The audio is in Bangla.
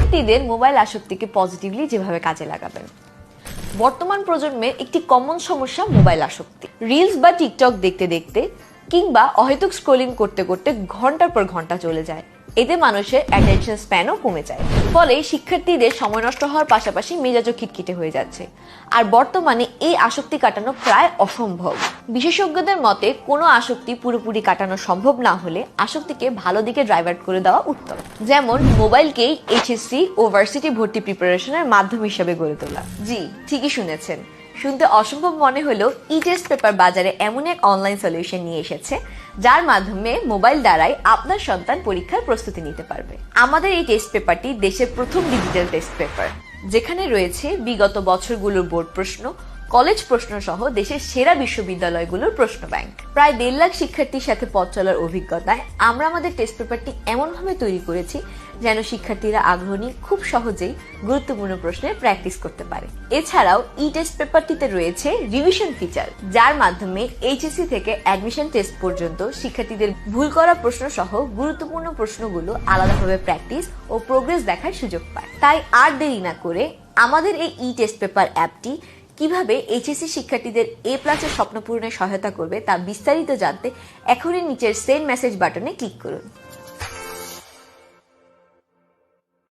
শিক্ষার্থীদের মোবাইল আসক্তিকে পজিটিভলি যেভাবে কাজে লাগাবেন। বর্তমান প্রজন্মের একটি কমন সমস্যা মোবাইল আসক্তি। রিলস বা টিকটক দেখতে দেখতে কিংবা অহেতুক স্ক্রলিং করতে করতে ঘন্টার পর ঘন্টা চলে যায়। এতে মানুষের অ্যাটেনশন স্প্যানও কমে যায়। ফলে শিক্ষার্থীদের সময় নষ্ট হওয়ার পাশাপাশি মেজাজও খিটখিটে হয়ে যাচ্ছে। আর বর্তমানে এই আসক্তি কাটানো প্রায় অসম্ভব। বিশেষজ্ঞদের মতে কোনো আসক্তি পুরোপুরি কাটানো সম্ভব না হলে আসক্তিকে ভালো দিকে ডাইভার্ট করে দেওয়া উত্তম। যেমন মোবাইলকেই এইচএসসি ও ভার্সিটি ভর্তি প্রিপারেশনের মাধ্যম হিসেবে গড়ে তোলা। জি, ঠিকই শুনেছেন। শুনতে অসম্ভব মনে হলেও ই টেস্ট পেপার বাজারে এমন এক অনলাইন সলিউশন নিয়ে এসেছে যার মাধ্যমে মোবাইল দ্বারাই আপনার সন্তান পরীক্ষার প্রস্তুতি নিতে পারবে। আমাদের এই টেস্ট পেপারটি দেশের প্রথম ডিজিটাল টেস্ট পেপার, যেখানে রয়েছে বিগত বছরগুলোর বোর্ড প্রশ্ন, কলেজ প্রশ্ন সহ দেশের সেরা বিশ্ববিদ্যালয়গুলোর প্রশ্ন ব্যাংক। প্রায় 1.5 লাখ শিক্ষার্থীর সাথে পথ চলার অভিজ্ঞতায় আমরা আমাদের টেস্ট পেপারটি এমনভাবে তৈরি করেছি যেন শিক্ষার্থীরা আগ্রহ নিয়ে খুব সহজেই গুরুত্বপূর্ণ প্রশ্নের প্র্যাকটিস করতে পারে। এছাড়াও ই টেস্ট পেপারটিতে রয়েছে রিভিশন ফিচার, যার মাধ্যমে এইচএসসি থেকে অ্যাডমিশন টেস্ট পর্যন্ত শিক্ষার্থীদের ভুল করা প্রশ্ন সহ গুরুত্বপূর্ণ প্রশ্নগুলো আলাদাভাবে প্র্যাকটিস ও প্রোগ্রেস দেখার সুযোগ পায়। তাই আর দেরি না করে আমাদের এই ই টেস্ট পেপার অ্যাপটি কিভাবে এইচএসসি শিক্ষার্থীদের A+ স্বপ্ন পূরণে সহায়তা করবে তা বিস্তারিত জানতে এখনই নিচের সেন্ড মেসেজ বাটনে ক্লিক করুন।